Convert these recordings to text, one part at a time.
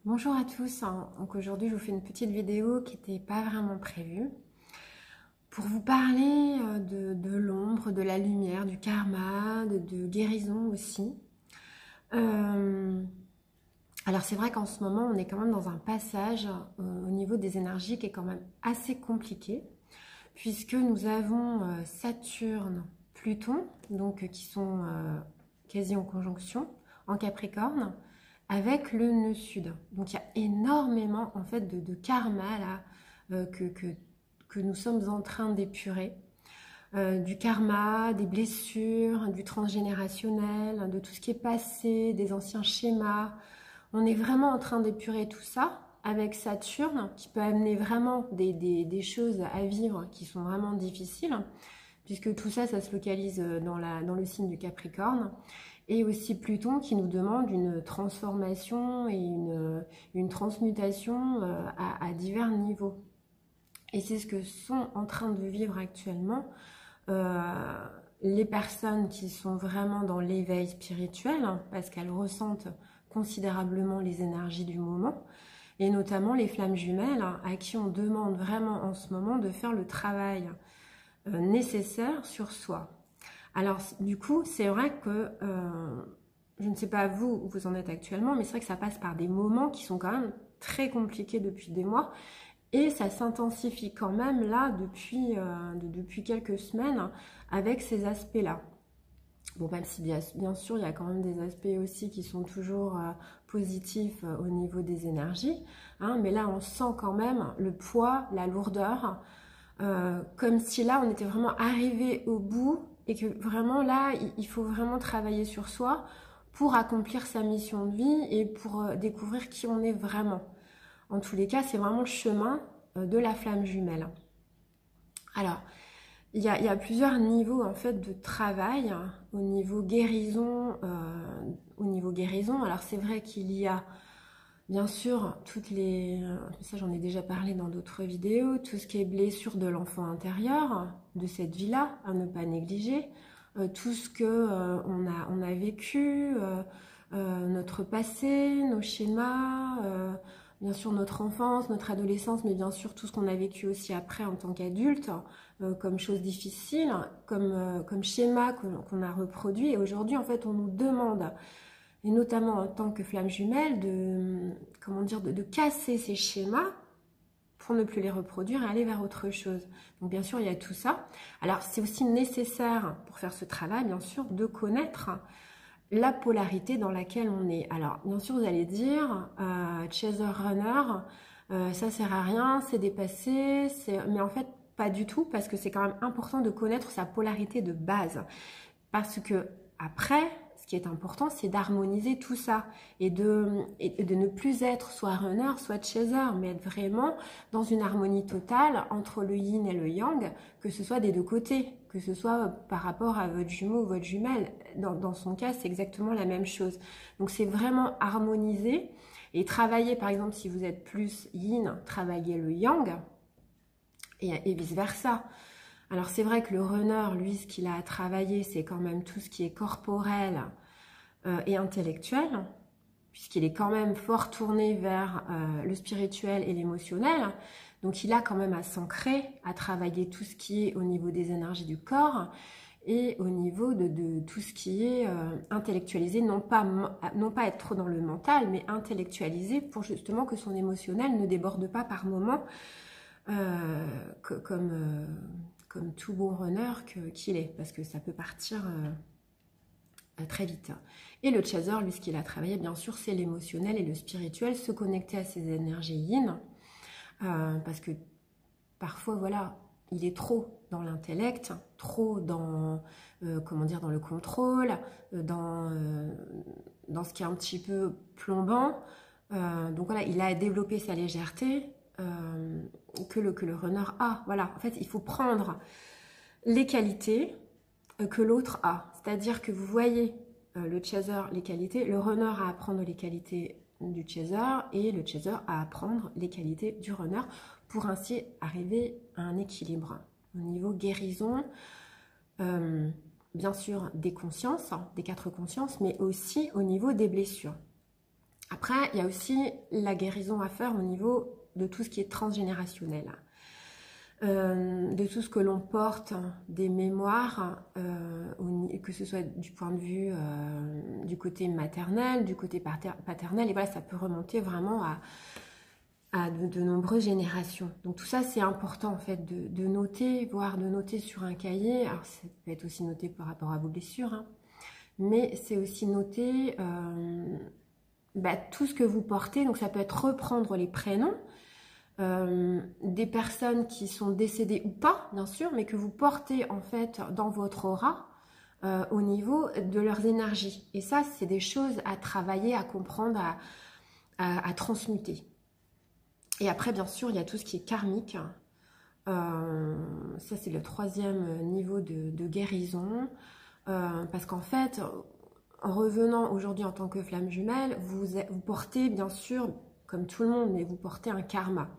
Bonjour à tous, donc aujourd'hui je vous fais une petite vidéo qui n'était pas vraiment prévue pour vous parler de l'ombre, de la lumière, du karma, de guérison aussi. Euh, alors c'est vrai qu'en ce moment on est quand même dans un passage au niveau des énergies qui est quand même assez compliqué puisque nous avons Saturne, Pluton, donc qui sont quasi en conjonction en Capricorne, avec le nœud sud. Donc il y a énormément en fait de karma là que nous sommes en train d'épurer. Du karma, des blessures, du transgénérationnel, de tout ce qui est passé, des anciens schémas. On est vraiment en train d'épurer tout ça avec Saturne qui peut amener vraiment des choses à vivre qui sont vraiment difficiles puisque tout ça, ça se localise dans le signe du Capricorne. Et aussi Pluton qui nous demande une transformation et une transmutation à divers niveaux. Et c'est ce que sont en train de vivre actuellement les personnes qui sont vraiment dans l'éveil spirituel, parce qu'elles ressentent considérablement les énergies du moment, et notamment les flammes jumelles, à qui on demande vraiment en ce moment de faire le travail nécessaire sur soi. Alors du coup, c'est vrai que je ne sais pas vous où vous en êtes actuellement, mais c'est vrai que ça passe par des moments qui sont quand même très compliqués depuis des mois et ça s'intensifie quand même là depuis quelques semaines avec ces aspects-là. Bon, même si bien sûr, il y a quand même des aspects aussi qui sont toujours positifs au niveau des énergies, hein, mais là, on sent quand même le poids, la lourdeur, comme si là, on était vraiment arrivé au bout et que vraiment là, il faut vraiment travailler sur soi pour accomplir sa mission de vie et pour découvrir qui on est vraiment. En tous les cas, c'est vraiment le chemin de la flamme jumelle. Alors, il y a plusieurs niveaux en fait de travail au niveau guérison. Alors c'est vrai qu'il y a bien sûr toutes les, ça j'en ai déjà parlé dans d'autres vidéos, tout ce qui est blessure de l'enfant intérieur, de cette vie-là, à ne pas négliger, tout ce que on a vécu, notre passé, nos schémas. Bien sûr notre enfance, notre adolescence, mais bien sûr tout ce qu'on a vécu aussi après en tant qu'adulte, comme choses difficiles, comme schéma qu'on a reproduit. Et aujourd'hui, en fait, on nous demande, et notamment en tant que flamme jumelle, de casser ces schémas pour ne plus les reproduire et aller vers autre chose. Donc bien sûr, il y a tout ça. Alors c'est aussi nécessaire pour faire ce travail, bien sûr, de connaître la polarité dans laquelle on est. Alors, bien sûr, vous allez dire, chaser runner, ça sert à rien, c'est dépassé, mais en fait, pas du tout, parce que c'est quand même important de connaître sa polarité de base. Parce que après, ce qui est important, c'est d'harmoniser tout ça et de ne plus être soit runner, soit chaser, mais être vraiment dans une harmonie totale entre le yin et le yang, que ce soit des deux côtés, que ce soit par rapport à votre jumeau ou votre jumelle. Dans son cas, c'est exactement la même chose. Donc c'est vraiment harmoniser et travailler, par exemple, si vous êtes plus yin, travailler le yang et vice-versa. Alors c'est vrai que le runner, lui, ce qu'il a à travailler, c'est quand même tout ce qui est corporel et intellectuel, puisqu'il est quand même fort tourné vers le spirituel et l'émotionnel. Donc il a quand même à s'ancrer, à travailler tout ce qui est au niveau des énergies du corps et au niveau de tout ce qui est intellectualisé, non pas être trop dans le mental, mais intellectualisé pour justement que son émotionnel ne déborde pas par moments comme tout bon runner qu'il est, parce que ça peut partir très vite. Et le chaser, lui, ce qu'il a travaillé, bien sûr, c'est l'émotionnel et le spirituel, se connecter à ses énergies yin, parce que parfois, voilà, il est trop dans l'intellect, trop dans, dans le contrôle, dans ce qui est un petit peu plombant. Donc voilà, il a développé sa légèreté, que le runner a. Voilà, en fait, il faut prendre les qualités que l'autre a. C'est-à-dire que vous voyez le chaser, les qualités, le runner a à apprendre les qualités du chaser et le chaser a à apprendre les qualités du runner pour ainsi arriver à un équilibre au niveau guérison, bien sûr des consciences, des quatre consciences, mais aussi au niveau des blessures. Après, il y a aussi la guérison à faire au niveau de tout ce qui est transgénérationnel. De tout ce que l'on porte, des mémoires, que ce soit du point de vue du côté maternel, du côté paternel, et voilà, ça peut remonter vraiment à de nombreuses générations. Donc tout ça, c'est important en fait de noter, voire de noter sur un cahier. Alors ça peut être aussi noté par rapport à vos blessures, hein, mais c'est aussi noter tout ce que vous portez. Donc ça peut être reprendre les prénoms, des personnes qui sont décédées ou pas, bien sûr, mais que vous portez en fait dans votre aura au niveau de leurs énergies. Et ça, c'est des choses à travailler, à comprendre, à transmuter. Et après, bien sûr, il y a tout ce qui est karmique. Ça, c'est le 3e niveau de guérison. Parce qu'en fait, en revenant aujourd'hui en tant que flamme jumelle, vous portez, bien sûr, comme tout le monde, mais vous portez un karma.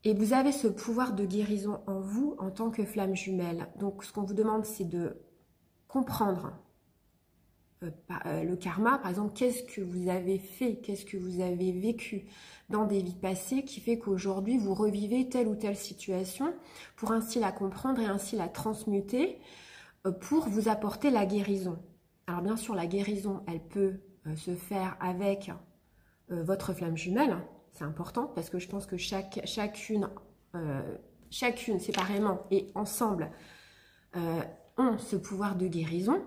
Et vous avez ce pouvoir de guérison en vous en tant que flamme jumelle. Donc, ce qu'on vous demande, c'est de comprendre le karma. Par exemple, qu'est-ce que vous avez fait, qu'est-ce que vous avez vécu dans des vies passées qui fait qu'aujourd'hui, vous revivez telle ou telle situation pour ainsi la comprendre et ainsi la transmuter pour vous apporter la guérison. Alors, bien sûr, la guérison, elle peut se faire avec votre flamme jumelle. C'est important parce que je pense que chacune séparément et ensemble ont ce pouvoir de guérison.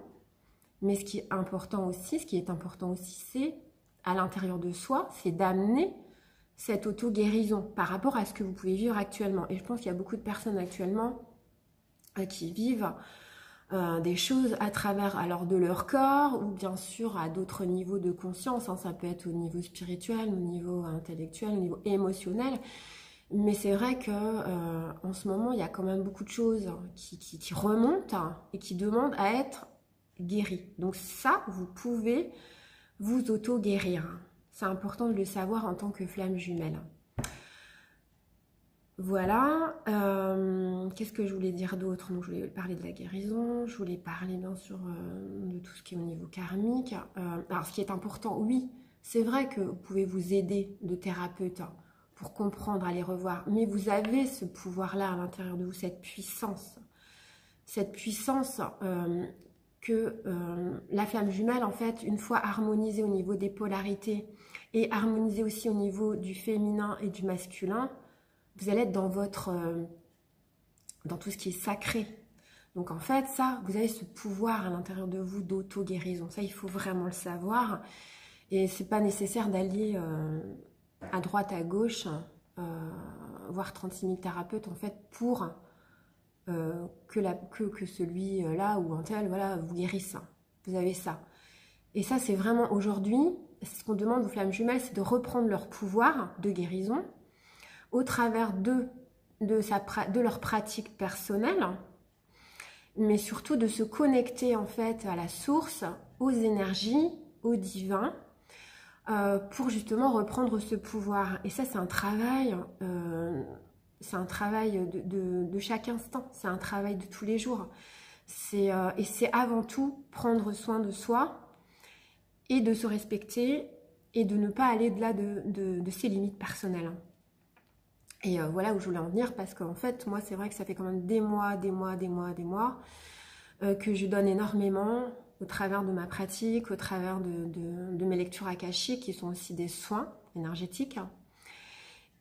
Mais ce qui est important aussi, c'est à l'intérieur de soi, c'est d'amener cette auto-guérison par rapport à ce que vous pouvez vivre actuellement. Et je pense qu'il y a beaucoup de personnes actuellement qui vivent des choses à travers alors de leur corps ou bien sûr à d'autres niveaux de conscience, hein. Ça peut être au niveau spirituel, au niveau intellectuel, au niveau émotionnel, mais c'est vrai que en ce moment il y a quand même beaucoup de choses qui remontent et qui demandent à être guéries. Donc ça, vous pouvez vous auto-guérir. C'est important de le savoir en tant que flamme jumelle. Voilà, qu'est-ce que je voulais dire d'autre? Donc, je voulais parler de la guérison, je voulais parler bien sûr de tout ce qui est au niveau karmique. Alors ce qui est important, oui, c'est vrai que vous pouvez vous aider de thérapeutes pour comprendre, aller revoir, mais vous avez ce pouvoir-là à l'intérieur de vous, cette puissance que la flamme jumelle, en fait, une fois harmonisée au niveau des polarités et harmonisée aussi au niveau du féminin et du masculin, vous allez être dans dans tout ce qui est sacré. Donc en fait, ça, vous avez ce pouvoir à l'intérieur de vous d'auto-guérison. Ça, il faut vraiment le savoir. Et c'est pas nécessaire d'aller à droite, à gauche, voir 36 000 thérapeutes, en fait, pour que celui-là ou un tel, voilà, vous guérisse. Vous avez ça. Et ça, c'est vraiment aujourd'hui, ce qu'on demande aux flammes jumelles, c'est de reprendre leur pouvoir de guérison au travers de leur pratique personnelle, mais surtout de se connecter en fait à la source, aux énergies, au divin, pour justement reprendre ce pouvoir. Et ça, c'est un travail de chaque instant, c'est un travail de tous les jours. Et c'est avant tout prendre soin de soi et de se respecter et de ne pas aller au-delà de ses limites personnelles. Et voilà où je voulais en venir, parce qu'en fait, moi, c'est vrai que ça fait quand même des mois que je donne énormément au travers de ma pratique, au travers de mes lectures akashiques, qui sont aussi des soins énergétiques.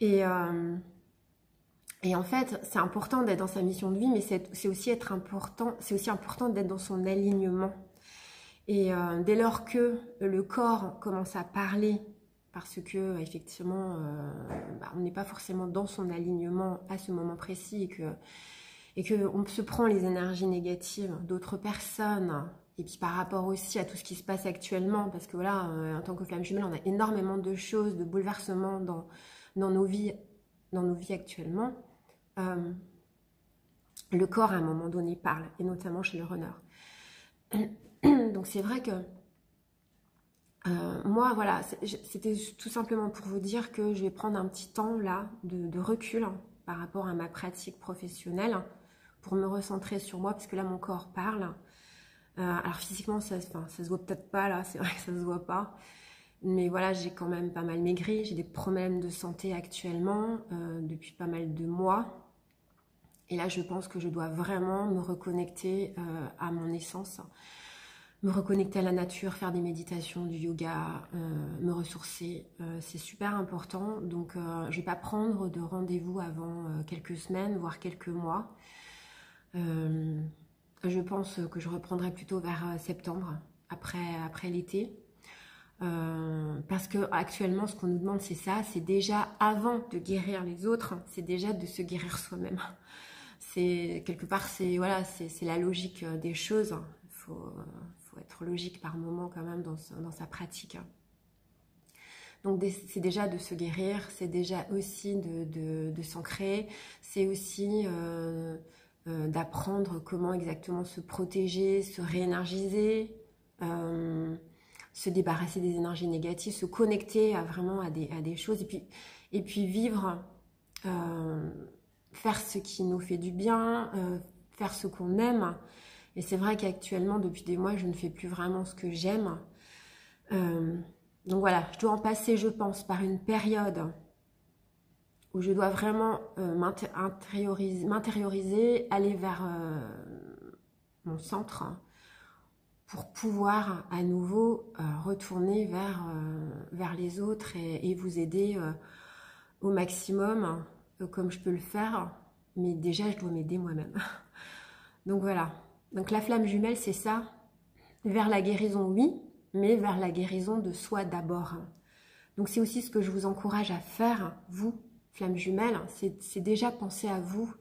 Et en fait, c'est important d'être dans sa mission de vie, mais c'est aussi important d'être dans son alignement. Et dès lors que le corps commence à parler, parce que effectivement, on n'est pas forcément dans son alignement à ce moment précis et que on se prend les énergies négatives d'autres personnes, et puis par rapport aussi à tout ce qui se passe actuellement, parce que voilà, en tant que flamme jumelle, on a énormément de choses, de bouleversements dans nos vies actuellement. Le corps à un moment donné parle, et notamment chez le runner. Donc c'est vrai que moi, voilà, c'était tout simplement pour vous dire que je vais prendre un petit temps là de recul par rapport à ma pratique professionnelle pour me recentrer sur moi, parce que là, mon corps parle. Alors physiquement, ça se voit peut-être pas là, c'est vrai que ça se voit pas. Mais voilà, j'ai quand même pas mal maigri, j'ai des problèmes de santé actuellement depuis pas mal de mois. Et là, je pense que je dois vraiment me reconnecter à mon essence, me reconnecter à la nature, faire des méditations, du yoga, me ressourcer. C'est super important. Donc, je ne vais pas prendre de rendez-vous avant quelques semaines, voire quelques mois. Je pense que je reprendrai plutôt vers septembre, après l'été. Parce que actuellement, ce qu'on nous demande, c'est ça, c'est déjà avant de guérir les autres, c'est déjà de se guérir soi-même. C'est quelque part, c'est voilà, c'est la logique des choses. Il faut être logique par moment quand même dans sa pratique. Donc c'est déjà de se guérir, c'est déjà aussi de s'ancrer, c'est aussi d'apprendre comment exactement se protéger, se réénergiser, se débarrasser des énergies négatives, se connecter vraiment à des choses et puis vivre, faire ce qui nous fait du bien, faire ce qu'on aime. Et c'est vrai qu'actuellement, depuis des mois, je ne fais plus vraiment ce que j'aime. Donc voilà, je dois en passer, je pense, par une période où je dois vraiment m'intérioriser, aller vers mon centre pour pouvoir à nouveau retourner vers les autres et vous aider au maximum comme je peux le faire. Mais déjà, je dois m'aider moi-même. Donc voilà. Donc la flamme jumelle, c'est ça. Vers la guérison, oui, mais vers la guérison de soi d'abord. Donc c'est aussi ce que je vous encourage à faire, vous, flamme jumelle, c'est déjà penser à vous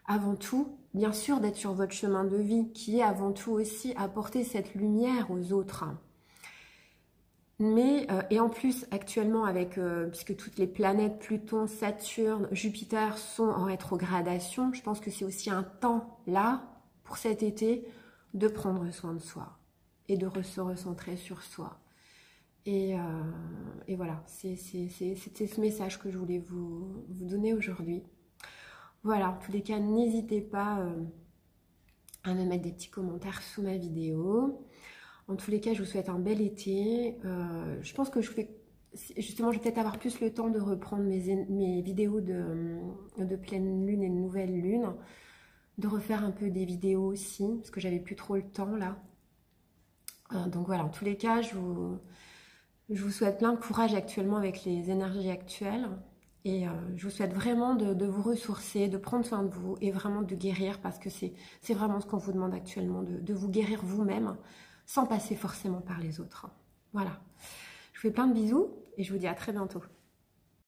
avant tout, bien sûr d'être sur votre chemin de vie, qui est avant tout aussi apporter cette lumière aux autres. Mais, et en plus, actuellement, puisque toutes les planètes, Pluton, Saturne, Jupiter sont en rétrogradation, je pense que c'est aussi un temps, là, pour cet été, de prendre soin de soi et de se recentrer sur soi. Et voilà, c'était ce message que je voulais vous donner aujourd'hui. Voilà, en tous les cas, n'hésitez pas à me mettre des petits commentaires sous ma vidéo. En tous les cas, je vous souhaite un bel été. Je pense que justement, je vais peut-être avoir plus le temps de reprendre mes vidéos de pleine lune et de nouvelle lune, de refaire un peu des vidéos aussi, parce que j'avais plus trop le temps là. Donc voilà, en tous les cas, je vous souhaite plein de courage actuellement avec les énergies actuelles. Et je vous souhaite vraiment de vous ressourcer, de prendre soin de vous et vraiment de guérir, parce que c'est vraiment ce qu'on vous demande actuellement, de vous guérir vous-même sans passer forcément par les autres. Voilà. Je vous fais plein de bisous et je vous dis à très bientôt.